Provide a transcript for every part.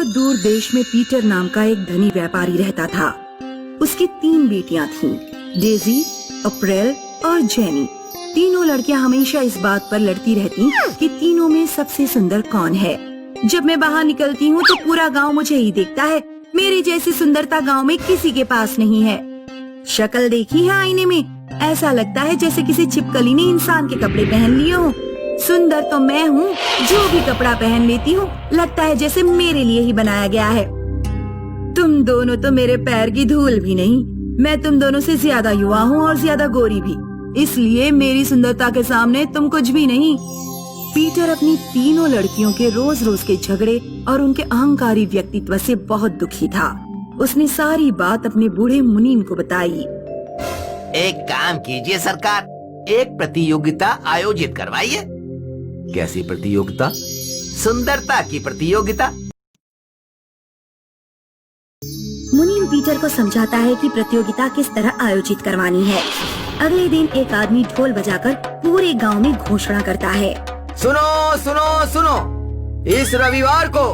दूर देश में पीटर नाम का एक धनी व्यापारी रहता था। उसकी 3 बेटियां थीं, डेजी, अप्रैल और जेनी। तीनों लड़कियां हमेशा इस बात पर लड़ती रहती कि तीनों में सबसे सुंदर कौन है। जब मैं बाहर निकलती हूँ तो पूरा गांव मुझे ही देखता है। मेरी जैसी सुंदरता गांव में किसी के पास नहीं है। शक्ल देखी है आईने में, ऐसा लगता है जैसे किसी छिपकली ने इंसान के कपड़े पहन लिए हों। सुंदर तो मैं हूँ, जो भी कपड़ा पहन लेती हूँ लगता है जैसे मेरे लिए ही बनाया गया है। तुम दोनों तो मेरे पैर की धूल भी नहीं। मैं तुम दोनों से ज्यादा युवा हूँ और ज्यादा गोरी भी, इसलिए मेरी सुंदरता के सामने तुम कुछ भी नहीं। पीटर अपनी तीनों लड़कियों के रोज रोज के झगड़े और उनके अहंकारी व्यक्तित्व से बहुत दुखी था। उसने सारी बात अपने बूढ़े मुनीम को बताई। एक काम कीजिए सरकार, एक प्रतियोगिता आयोजित करवाइए। कैसी प्रतियोगिता? सुंदरता की प्रतियोगिता। मुनीम पीटर को समझाता है कि प्रतियोगिता किस तरह आयोजित करवानी है। अगले दिन एक आदमी ढोल बजाकर पूरे गांव में घोषणा करता है। सुनो सुनो सुनो, इस रविवार को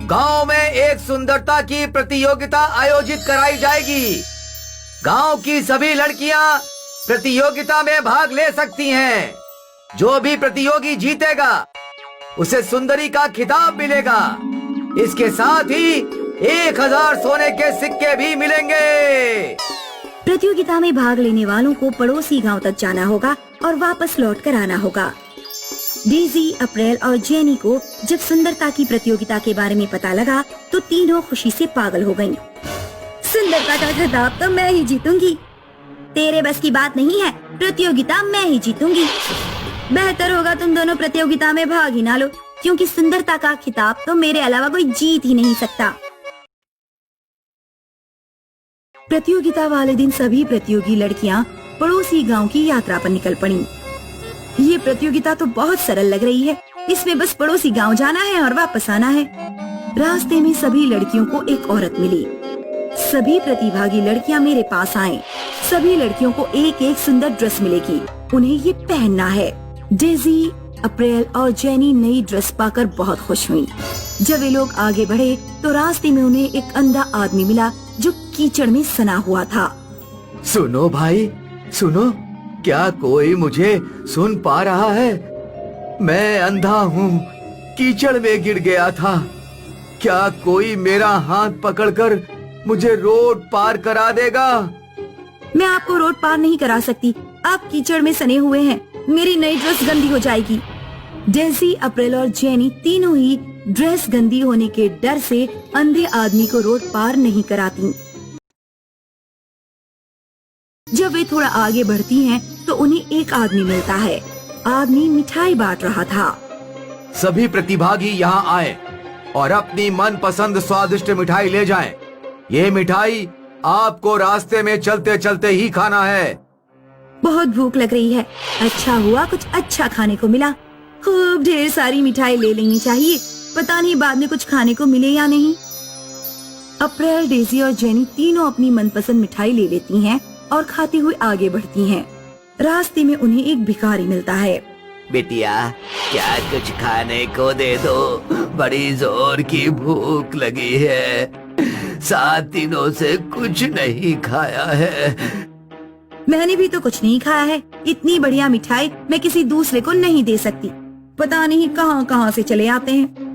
गांव में एक सुंदरता की प्रतियोगिता आयोजित कराई जाएगी। गांव की सभी लड़कियां प्रतियोगिता में भाग ले सकती हैं। जो भी प्रतियोगी जीतेगा उसे सुंदरी का खिताब मिलेगा। इसके साथ ही 1000 सोने के सिक्के भी मिलेंगे। प्रतियोगिता में भाग लेने वालों को पड़ोसी गांव तक जाना होगा और वापस लौट कर आना होगा। डेजी, अप्रैल और जेनी को जब सुंदरता की प्रतियोगिता के बारे में पता लगा तो तीनों खुशी से पागल हो गईं। सुंदरता का खिताब तो मैं ही जीतूंगी। तेरे बस की बात नहीं है, प्रतियोगिता मैं ही जीतूंगी। बेहतर होगा तुम दोनों प्रतियोगिता में भाग ही ना लो, क्योंकि सुंदरता का खिताब तो मेरे अलावा कोई जीत ही नहीं सकता। प्रतियोगिता वाले दिन सभी प्रतियोगी लड़कियां पड़ोसी गांव की यात्रा पर निकल पड़ीं। ये प्रतियोगिता तो बहुत सरल लग रही है, इसमें बस पड़ोसी गांव जाना है और वापस आना है। रास्ते में सभी लड़कियों को एक औरत मिली। सभी प्रतिभागी लड़कियां मेरे पास आए। सभी लड़कियों को एक एक सुंदर ड्रेस मिलेगी, उन्हें ये पहनना है। डेजी, अप्रैल और जेनी नई ड्रेस पाकर बहुत खुश हुई। जब वे लोग आगे बढ़े तो रास्ते में उन्हें एक अंधा आदमी मिला जो कीचड़ में सना हुआ था। सुनो भाई, सुनो, क्या कोई मुझे सुन पा रहा है? मैं अंधा हूँ, कीचड़ में गिर गया था। क्या कोई मेरा हाथ पकड़कर मुझे रोड पार करा देगा? मैं आपको रोड पार नहीं करा सकती, आप कीचड़ में सने हुए हैं। मेरी नई ड्रेस गंदी हो जाएगी। डेजी, अप्रैल और जेनी तीनों ही ड्रेस गंदी होने के डर से अंधे आदमी को रोड पार नहीं कराती। जब वे थोड़ा आगे बढ़ती हैं, तो उन्हें एक आदमी मिलता है। आदमी मिठाई बांट रहा था। सभी प्रतिभागी यहाँ आए और अपनी मनपसंद स्वादिष्ट मिठाई ले जाएं। ये मिठाई आपको रास्ते में चलते चलते ही खाना है। बहुत भूख लग रही है, अच्छा हुआ कुछ अच्छा खाने को मिला। खूब ढेर सारी मिठाई ले लेनी चाहिए, पता नहीं बाद में कुछ खाने को मिले या नहीं। अप्रैल, डेजी और जेनी तीनों अपनी मनपसंद मिठाई ले लेती हैं और खाते हुए आगे बढ़ती हैं। रास्ते में उन्हें एक भिखारी मिलता है। बिटिया, क्या कुछ खाने को दे दो, बड़ी जोर की भूख लगी है। 7 दिनों से कुछ नहीं खाया है। मैंने भी तो कुछ नहीं खाया है। इतनी बढ़िया मिठाई मैं किसी दूसरे को नहीं दे सकती। पता नहीं कहां कहां से चले आते हैं।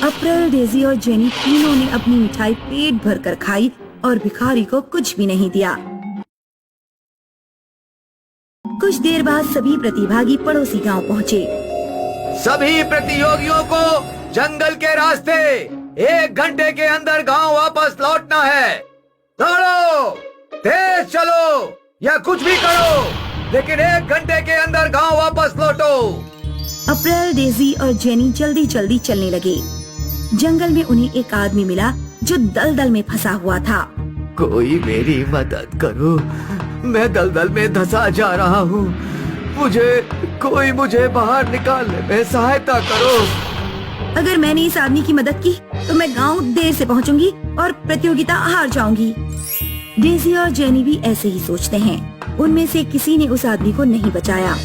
अप्रैल, डेजी और जेनी तीनों ने अपनी मिठाई पेट भर कर खाई और भिखारी को कुछ भी नहीं दिया। कुछ देर बाद सभी प्रतिभागी पड़ोसी गांव पहुँचे। सभी प्रतियोगियों को जंगल के रास्ते 1 घंटे के अंदर गांव वापस लौटना है। दौड़ो, तेज चलो या कुछ भी करो, लेकिन 1 घंटे के अंदर गांव वापस लौटो। अप्रैल, डेजी और जेनी जल्दी जल्दी चलने लगे। जंगल में उन्हें एक आदमी मिला जो दलदल में फंसा हुआ था। कोई मेरी मदद करो, मैं दलदल में धंसा जा रहा हूँ। मुझे बाहर निकालने में सहायता करो। अगर मैंने इस आदमी की मदद की तो मैं गांव देर से पहुंचूंगी और प्रतियोगिता हार जाऊंगी। डेजी और जेनी भी ऐसे ही सोचते हैं। उनमें से किसी ने उस आदमी को नहीं बचाया।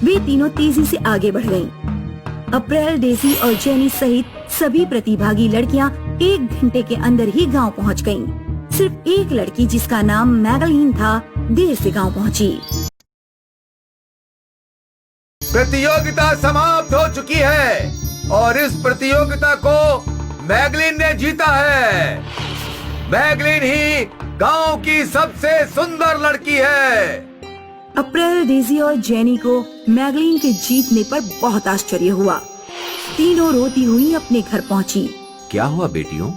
वे तीनों तेजी से आगे बढ़ गईं। अप्रैल, डेजी और जेनी सहित सभी प्रतिभागी लड़कियां 1 घंटे के अंदर ही गांव पहुंच गयीं। सिर्फ एक लड़की जिसका नाम मैगलीन था देर से गांव पहुंची। प्रतियोगिता समाप्त हो चुकी है और इस प्रतियोगिता को मैगलीन ने जीता है। मैगलीन ही गांव की सबसे सुंदर लड़की है। अप्रैल, डेजी और जेनी को मैगलीन के जीतने पर बहुत आश्चर्य हुआ। तीनों रोती हुई अपने घर पहुंची। क्या हुआ बेटियों,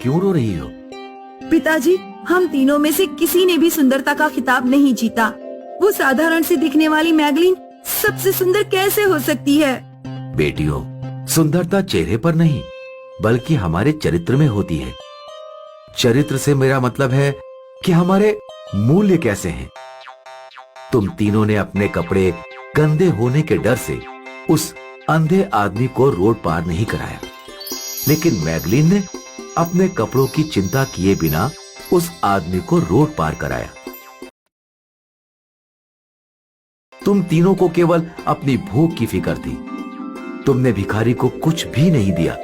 क्यों रो रही हो? पिताजी, हम तीनों में से किसी ने भी सुंदरता का खिताब नहीं जीता। वो साधारण सी दिखने वाली मैगलीन सबसे सुंदर कैसे हो सकती है? बेटियों, सुंदरता चेहरे पर नहीं बल्कि हमारे चरित्र में होती है। चरित्र से मेरा मतलब है कि हमारे मूल्य कैसे हैं। तुम तीनों ने अपने कपड़े गंदे होने के डर से उस अंधे आदमी को रोड पार नहीं कराया, लेकिन मैगलीन ने अपने कपड़ों की चिंता किए बिना उस आदमी को रोड पार कराया। तुम तीनों को केवल अपनी भूख की फिक्र थी। तुमने भिखारी को कुछ भी नहीं दिया,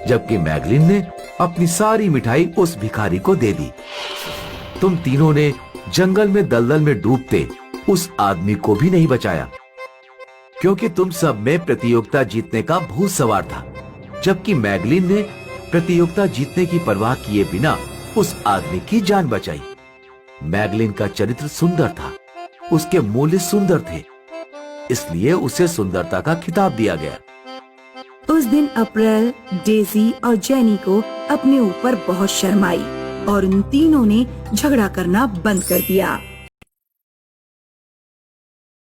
जबकि मैगलीन ने अपनी सारी मिठाई उस भिखारी को दे दी। तुम तीनों ने जंगल में दलदल में डूबते उस आदमी को भी नहीं बचाया, क्योंकि तुम सब में प्रतियोगिता जीतने का भूत सवार था, जबकि मैगलीन ने प्रतियोगिता जीतने की परवाह किए बिना उस आदमी की जान बचाई। मैगलीन का चरित्र सुंदर था, उसके मूल्य सुंदर थे, इसलिए उसे सुंदरता का खिताब दिया गया। उस दिन अप्रैल, डेजी और जेनी को अपने ऊपर बहुत शर्म आई और उन तीनों ने झगड़ा करना बंद कर दिया।